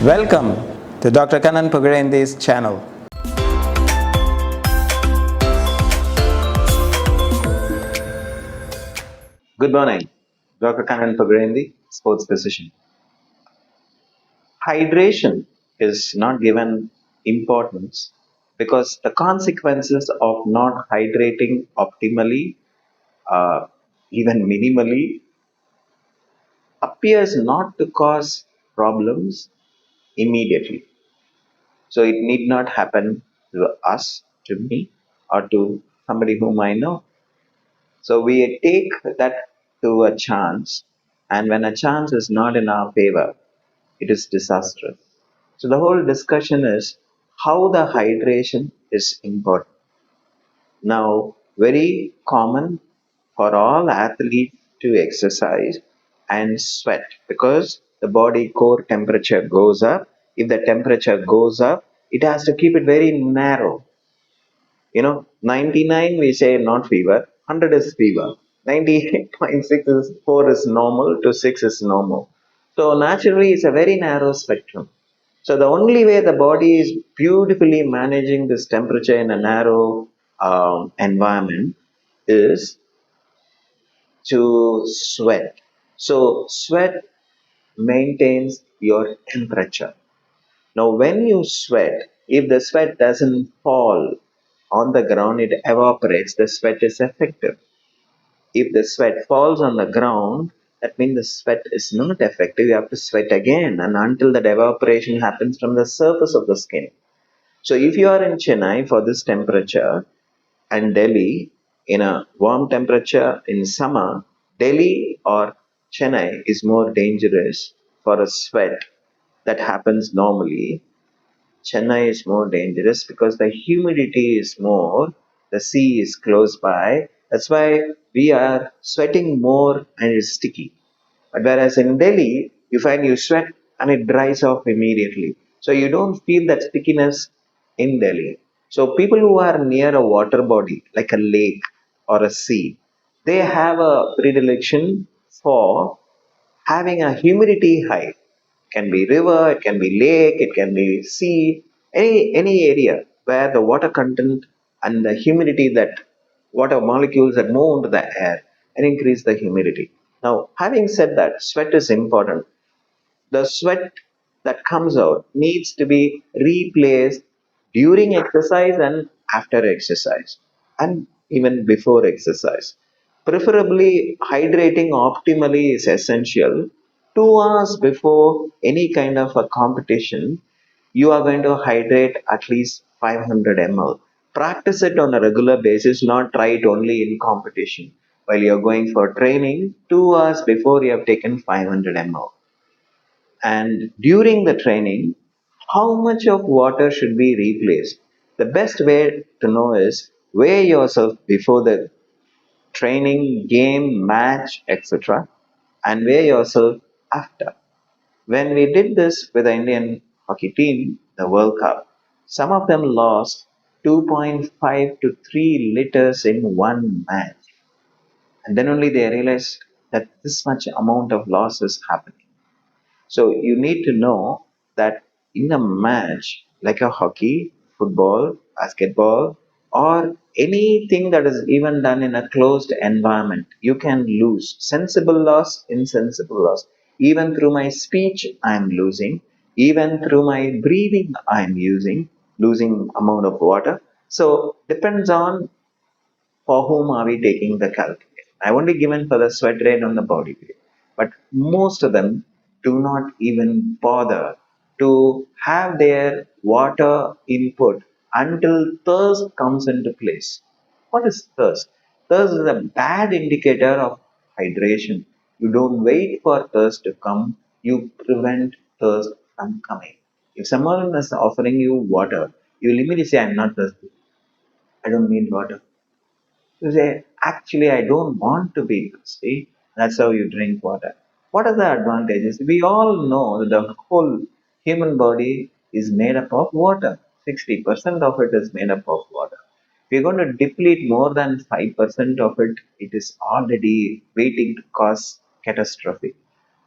Welcome to Dr. Kannan Pugarendi's channel. Good morning, Dr. Kannan Pugarendi, sports physician. Hydration is not given importance because the consequences of not hydrating optimally, uh, even minimally, appears not to cause problems immediately. So it need not happen to us, to me, or to somebody whom I know. So we take that to a chance, and when a chance is not in our favor, it is disastrous. So the whole discussion is how the hydration is important. Now, very common for all athletes to exercise and sweat because the body core temperature goes up. If the temperature goes up, it has to keep it very narrow. 99 we say not fever, 100 is fever, 98.6 is 4 is normal to 6 is normal. So naturally it's a very narrow spectrum. So the only way the body is beautifully managing this temperature in a narrow environment is to sweat. So sweat maintains your temperature. Now, when you sweat, if the sweat doesn't fall on the ground, it evaporates, the sweat is effective. If the sweat falls on the ground, that means the sweat is not effective. You have to sweat again and until that evaporation happens from the surface of the skin. So, if you are in Chennai for this temperature and Delhi in a warm temperature in summer, Delhi or Chennai is more dangerous for a sweat that happens normally. Chennai is more dangerous because the humidity is more, the sea is close by. That's why we are sweating more and it's sticky. But whereas in Delhi, you find you sweat and it dries off immediately. So you don't feel that stickiness in Delhi. So people who are near a water body like a lake or a sea, they have a predilection for having a humidity high. Can be river, it can be lake, it can be sea, any area where the water content and the humidity that water molecules that move into the air and increase the humidity. Now, having said that, sweat is important. The sweat that comes out needs to be replaced during exercise and after exercise and even before exercise. Preferably, hydrating optimally is essential. 2 hours before any kind of a competition, you are going to hydrate at least 500 ml. Practice it on a regular basis, not try it only in competition. While you're going for training, 2 hours before you have taken 500 ml. And during the training, how much of water should be replaced? The best way to know is weigh yourself before the training, game, match, etc., and weigh yourself after. When we did this with the Indian hockey team, the World Cup, some of them lost 2.5 to 3 liters in one match. And then only they realized that this much amount of loss is happening. So you need to know that in a match like a hockey, football, basketball, or anything that is even done in a closed environment, you can lose sensible loss, insensible loss. Even through my speech, I am losing. Even through my breathing, I am losing amount of water. So depends on for whom are we taking the calculation. I only given for the sweat rate on the body weight, but most of them do not even bother to have their water input until thirst comes into place. What is thirst? Thirst is a bad indicator of hydration. You don't wait for thirst to come, you prevent thirst from coming. If someone is offering you water, you immediately say, I'm not thirsty. I don't need water. You say, actually, I don't want to be thirsty. That's how you drink water. What are the advantages? We all know that the whole human body is made up of water. 60% of it is made up of water. If you're going to deplete more than 5% of it, it is already waiting to cause catastrophe.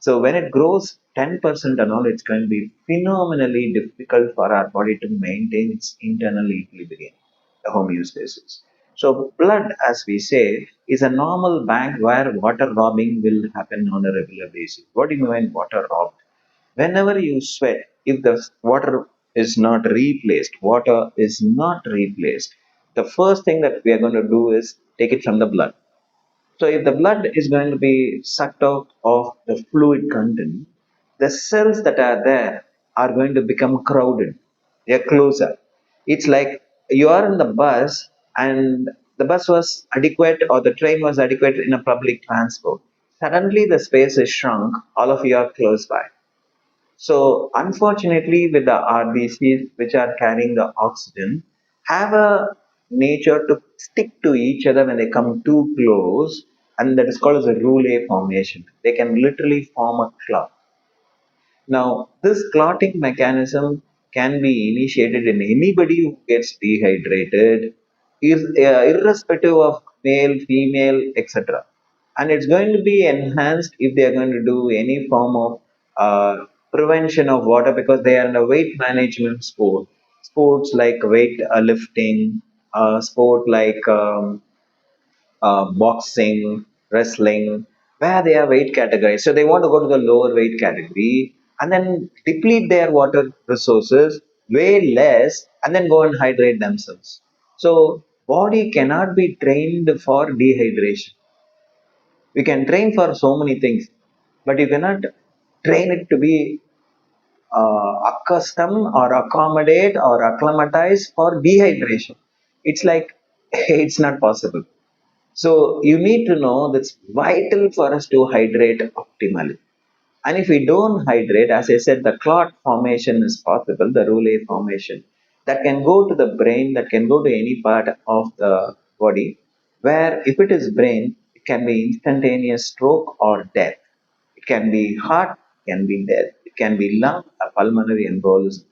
So when it grows 10% and all, it's going to be phenomenally difficult for our body to maintain its internal equilibrium, the homeostasis. So blood, as we say, is a normal bank where water robbing will happen on a regular basis. What do you mean water robbed? Whenever you sweat, if the water is not replaced, the first thing that we are going to do is take it from the blood. So if the blood is going to be sucked out of the fluid content, the cells that are there are going to become crowded. They are closer. It's like you are in the bus and the bus was adequate or the train was adequate in a public transport. Suddenly the space is shrunk, all of you are close by. So unfortunately, with the RBCs which are carrying the oxygen, have a nature to stick to each other when they come too close, and that is called as a rouleau formation. They can literally form a clot. Now, this clotting mechanism can be initiated in anybody who gets dehydrated, irrespective of male, female, etc. And it's going to be enhanced if they are going to do any form of prevention of water because they are in a weight management sport. Sports like weight lifting, sport like boxing, wrestling, where they are weight categories. So they want to go to the lower weight category and then deplete their water resources, weigh less, and then go and hydrate themselves. So body cannot be trained for dehydration. We can train for so many things, but you cannot train it to be accustom or accommodate or acclimatize for dehydration. It's like it's not possible. So you need to know that's vital for us to hydrate optimally. And if we don't hydrate, as I said, the clot formation is possible, the rouleau formation, that can go to the brain, that can go to any part of the body, where if it is brain, it can be instantaneous stroke or death. It can be heart, it can be death. It can be lung, a pulmonary embolism.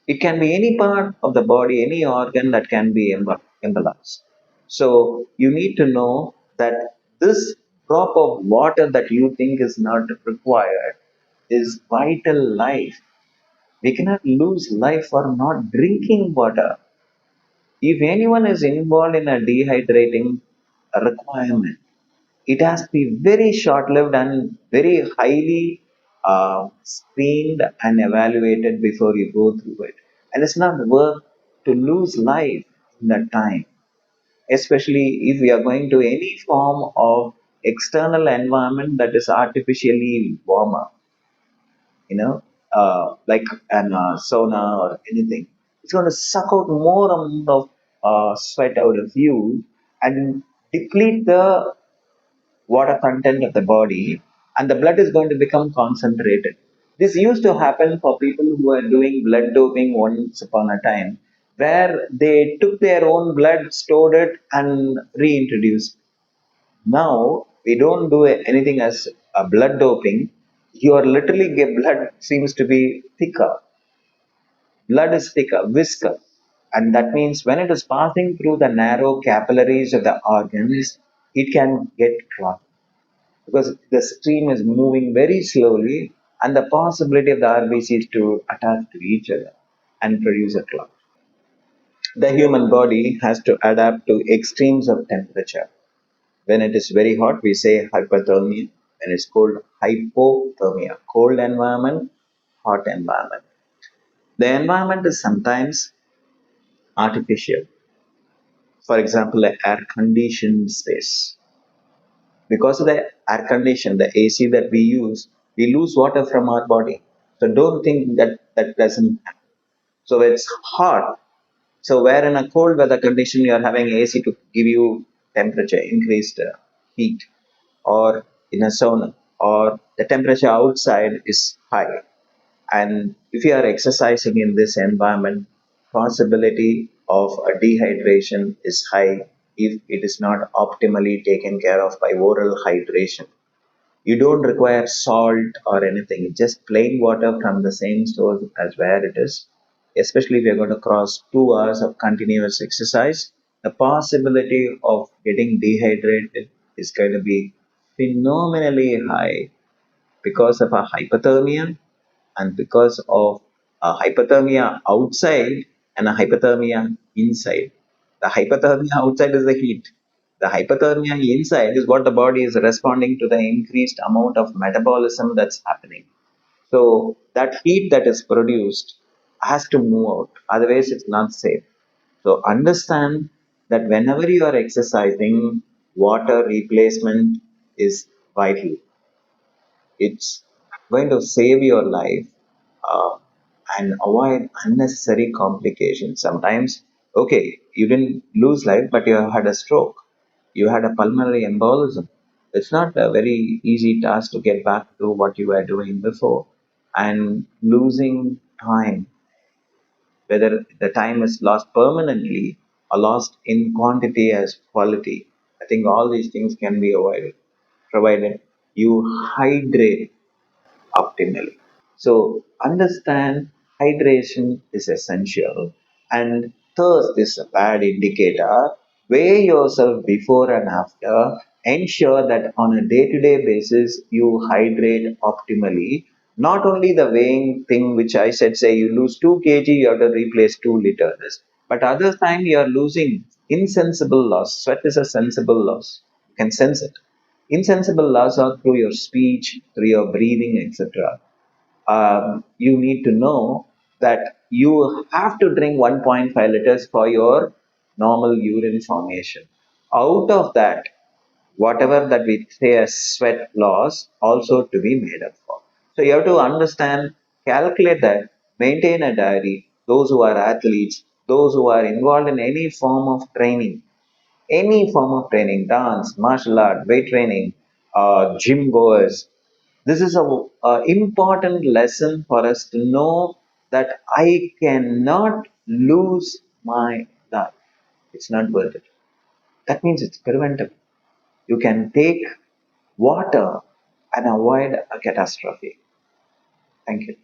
It can be any part of the body, any organ that can be embolized. So you need to know that this drop of water that you think is not required is vital life. We cannot lose life for not drinking water. If anyone is involved in a dehydrating requirement, it has to be very short lived and very highly screened and evaluated before you go through it. And it's not worth to lose life in that time, especially if we are going to any form of external environment that is artificially warmer, like an sauna or anything. It's going to suck out more amount of sweat out of you and deplete the water content of the body, and the blood is going to become concentrated. This used to happen for people who were doing blood doping once upon a time, where they took their own blood, stored it, and reintroduced. Now we don't do anything as a blood doping. Your literally blood seems to be thicker. Blood is thicker, viscous, and that means when it is passing through the narrow capillaries of the organs, it can get clogged because the stream is moving very slowly and the possibility of the RBCs to attach to each other and produce a clot. The human body has to adapt to extremes of temperature. When it is very hot, we say hypothermia. When it's cold, hypothermia. Cold environment, hot environment. The environment is sometimes artificial. For example, an air conditioned space. Because of the air condition, the AC that we use, we lose water from our body. So don't think that that doesn't happen. So it's hot. So where in a cold weather condition you are having AC to give you temperature, increased heat, or in a sauna, or the temperature outside is high. And if you are exercising in this environment, possibility of a dehydration is high if it is not optimally taken care of by oral hydration. You don't require salt or anything, just plain water from the same source as where it is. Especially if you're going to cross 2 hours of continuous exercise, the possibility of getting dehydrated is going to be phenomenally high. because of a hypothermia and because of a hypothermia outside and a hypothermia inside. The hypothermia outside is the heat. The hypothermia inside is what the body is responding to the increased amount of metabolism that's happening. So that heat that is produced has to move out, otherwise it's not safe. So understand that whenever you are exercising, water replacement is vital. It's going to save your life uh, and avoid unnecessary complications. Sometimes, okay, you didn't lose life, but you had a stroke, you had a pulmonary embolism. It's not a very easy task to get back to what you were doing before, and losing time, whether the time is lost permanently or lost in quantity as quality. I think all these things can be avoided provided you hydrate optimally. So understand hydration is essential, and thirst is a bad indicator. Weigh yourself before and after. Ensure that on a day-to-day basis you hydrate optimally. Not only the weighing thing which I said, say you lose 2 kg, you have to replace 2 liters. But other time you are losing insensible loss. Sweat is a sensible loss. You can sense it. Insensible loss are through your speech, through your breathing, etc. You need to know that you have to drink 1.5 liters for your normal urine formation. Out of that, whatever that we say as sweat loss, also to be made up for. So you have to understand, calculate that, maintain a diary. Those who are athletes, those who are involved in any form of training, dance, martial art, weight training, gym goers. This is a important lesson for us to know that I cannot lose my life. It's not worth it. That means it's preventable. You can take water and avoid a catastrophe. Thank you.